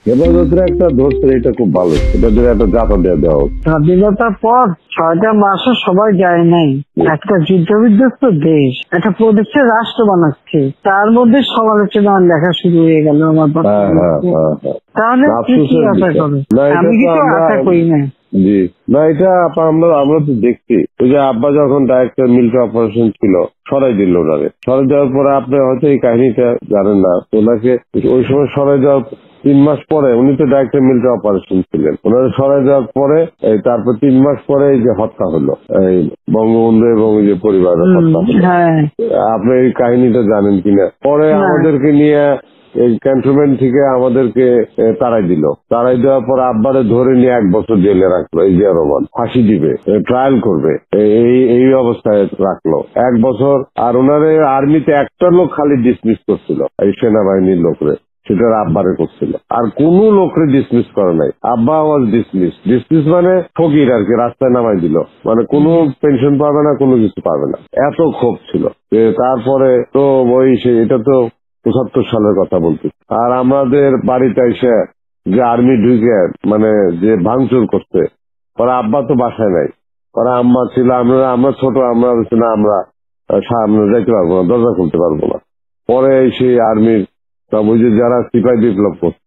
হেফাজতের একটা ধরছে, এটা খুব ভালো, এটা দিয়ে একটা জাতা দিয়ে দেওয়া হোক। স্বাধীনতার পর 6টা মাসও সবাই যায় নাই। একটা যুদ্ধ বিধ্বস্ত দেশ একটা প্রদেশের রাষ্ট্র বানাচ্ছে, তার মধ্যে সমালোচনা লেখা শুরু হয়ে গেল আমার। তাহলে কি আশা করে? আমি কিছু আশা করি না। জি না, এটা আমরা তো দেখছি, ওই যে আব্বা যখন ডাইরেক্টর মিলিটারি অপারেশন ছিল সরাই দিল ওনারে। সরাই দেওয়ার পরে আপনি হয়তো এই কাহিনীটা জানেন না, ওনাকে ওই সময় সরাই দেওয়ার 3 মাস পরে, উনি তো ডাইরেক্টর মিলিটারি অপারেশন ছিলেন, ওনারা সরাই দেওয়ার পরে তারপর 3 মাস পরে এই যে হত্যা হলো, এই বঙ্গবন্ধু এবং যে পরিবারের হত্যা হলো। আপনি এই কাহিনীটা জানেন কিনা? পরে আমাদেরকে নিয়ে এই ক্যান্টনমেন্ট থেকে আমাদেরকে তাড়াই দিল। তাড়াই দেওয়ার পর আব্বারে ধরে নিয়ে 1 বছর জেলে রাখলো। এই জিয়া রহমান ফাঁসি দিবে, ট্রায়াল করবে, এই অবস্থায় রাখলো 1 বছর। আর ওনারে আর্মিতে একটা লোক খালি ডিসমিস করছিল, এই সেনাবাহিনীর লোকরে, সেটার আব্বারে করছিল। আর কোন লোকরে ডিসমিস করে নাই। আব্বা ওয়াজ ডিসমিস মানে ফকির আর কি, রাস্তায় নামাই দিল, মানে কোনো পেনশন পাবে না, কোনো কিছু পাবে না, এত ক্ষোভ ছিল। তারপরে তো এটা তো 75 সালের কথা বলতে। আর আমাদের বাড়িতে এসে যে আর্মি ঢুকে মানে যে ভাঙচুর করছে, ওরা আব্বা তো বাসায় নাই, ওরা আম্মা ছিল, আমরা ছোট, আমরা আমরা সামনে যাইতে পারবো না, দরজা খুলতে পারবো না। পরে সেই আর্মির ওই যে যারা সিপাহী বিপ্লব করছে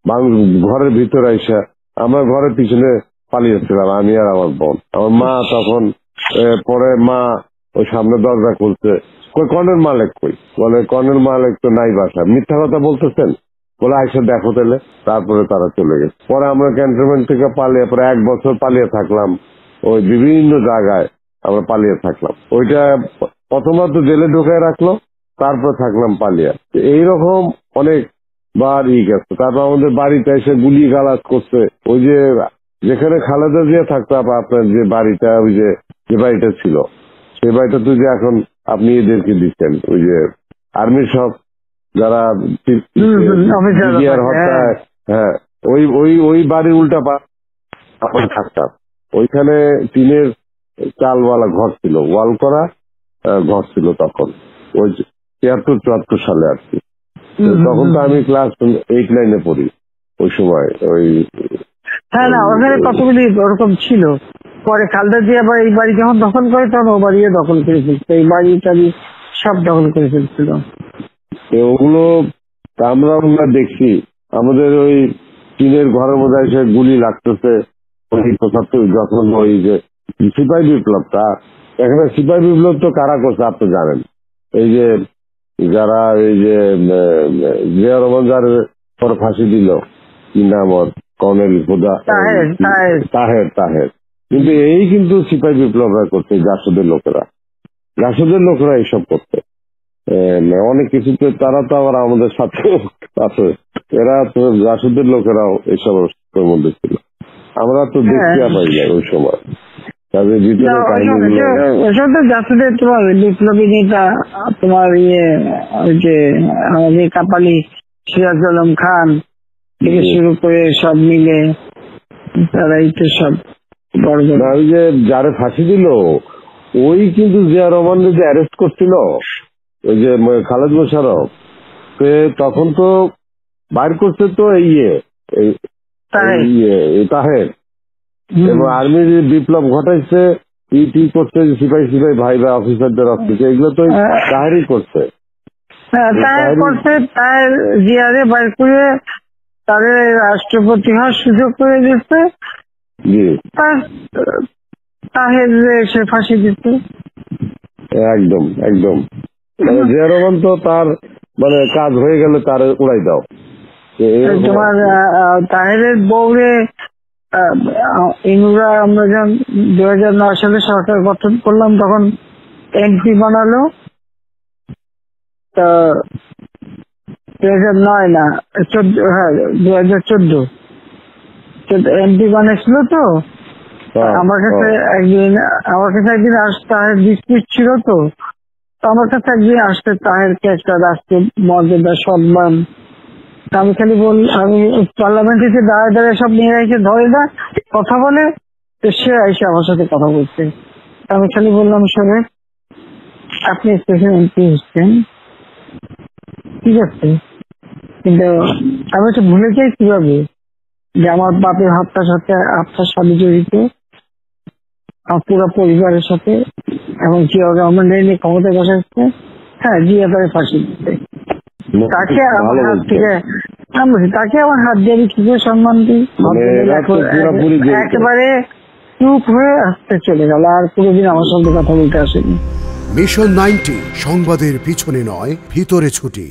ঘরের ভিতরে এসে, আমরা ঘরের পিছনে পালিয়েছিলাম, আমি আর আমার বোন। আমার মা তখন পরে মা ওই সামনে দরজা খুলছে, কর্নেল মালিক কই? বলে কর্নেল মালিক তো নাই বাসা। মিথ্যা কথা বলতেছেন? বলে আইসা দেখো তাহলে। তারপরে তারা চলে গেছে। পরে আমরা ক্যান্টনমেন্ট থেকে পালিয়ে, পরে 1 বছর পালিয়ে থাকলাম, ওই বিভিন্ন জায়গায় আমরা পালিয়ে থাকলাম। ওইটা প্রথমত জেলে ঢুকায় রাখলো, তারপর থাকলাম পালিয়ে। এইরকম অনেক বার গেছে। তারপর আমাদের বাড়িতে এসে গুলি গালাজ করছে। ওই যে যেখানে খালেদা জিয়া থাকতো, আপনার যে বাড়িটা, ওই যে বাড়িটা ছিল, সেই বাড়িটা তো যে এখন আপনি এদেরকে দিচ্ছেন, ওই যে আর্মির সব যারা হত্যায়, হ্যাঁ, ওই বাড়ির উল্টা আমরা থাকতাম। ওইখানে টিনের চালওয়ালা ঘর ছিল, ওয়াল করা ঘর ছিল তখন, ওই 73-74 সালে আর কি। তখন তো আমি ক্লাস 8-9-এ পড়ি ওই সময়। ওই হ্যাঁ না, ওখানে কতগুলি ওরকম ছিল। পরে খালেদা জিয়া আবার এই বাড়ি যখন দখল করে, তখন ও বাড়িও দখল করে ফেলছে, এই বাড়ি টাড়ি সব দখল করে ফেলছিল। ওগুলো আমরা দেখছি। আমাদের ওই টিনের ঘরের মধ্যে এসে গুলি লাগতেছে। যখন ওই যে সিপাহী বিপ্লবটা, এখানে সিপাহী বিপ্লব তো কারা করছে আপনি জানেন? এই যে যারা এই যে জিয়া রহমান যার পর ফাঁসি দিল, কি নাম ওর, কর্নেল তাহের। কিন্তু এই কিন্তু সিপাহী বিপ্লবরা করছে, জাসদের লোকেরা এইসব করছে অনেক কিছুতে। তারা তো আবার আমাদের সাথে আছে, এরা তো জাসদের লোকেরাও এইসব মধ্যে ছিল। আমরা তো দেখতে পাই না ওই সময়, তাদের ভিতরে জাসদের তোমার বিপ্লবী নেতা, তোমার ওই যে আমাদের কাপালি সিরাজ আলম খান থেকে শুরু করে সব মিলে তারাই তো সব বড়। ওই যে যারা ফাঁসি দিল, ওই কিন্তু জিয়া রহমানকে যে অ্যারেস্ট করছিল, ওই যে খালেদ মোশাররফ, তখন তো বাইর করছে তো তাহের, এবং আর্মির বিপ্লব ঘটাইছে, ইটি করছে, সিপাহী ভাই বা অফিসারদের অফিসে, এগুলো তো তাহেরই করছে। তাহের জিয়ারে বাইর করে তাদের রাষ্ট্রপতি হওয়ার সুযোগ করে দিচ্ছে, তাহের সে ফাঁসি দিচ্ছে। একদম জিয়া রহমান তো তার মানে কাজ হয়ে গেলে তার উড়াই দাও। তোমার তাহেরের বউরে ইনুরা, আমরা যখন 2009 সালে সরকার গঠন করলাম, তখন এমপি বানালো। 2009 না 14, হ্যাঁ 2014 এমপি বানিয়েছিল। তো আমার কাছে একদিন তাহের ডিসপিউট ছিল, তো আমার কাছে একদিন আসতে তাহেরকে একটা রাষ্ট্রীয় মর্যাদা সম্মান, আমি খালি আমি পার্লামেন্টে দাঁড়ায় সব নিয়ে এসে ধরে না কথা বলে, তো সে এসে আমার সাথে কথা বলছে। আমি খালি বললাম, শোনে আপনি স্পেশাল এমপি হচ্ছেন, ঠিক আছে, কিন্তু আমি তো ভুলে যাই কিভাবে যে আমার বাপের হত্যার সাথে জড়িত, আমার পুরো পরিবারের সাথে, এবং জিয়া গভর্নমেন্ট নিয়ে ক্ষমতায় বসাচ্ছে। হ্যাঁ, জিয়া তাকে ফাঁসি দিতে, তাকে আমার হাত থেকে তাকে আমার হাত দিয়ে কি করে সম্মান দিই? একেবারে চুপ হয়ে আসতে চলে গেল, আর কোনোদিন আমার সঙ্গে কথা বলতে আসেনি। মিশন 90 সংবাদের পিছনে নয়, ভিতরে ছুটি।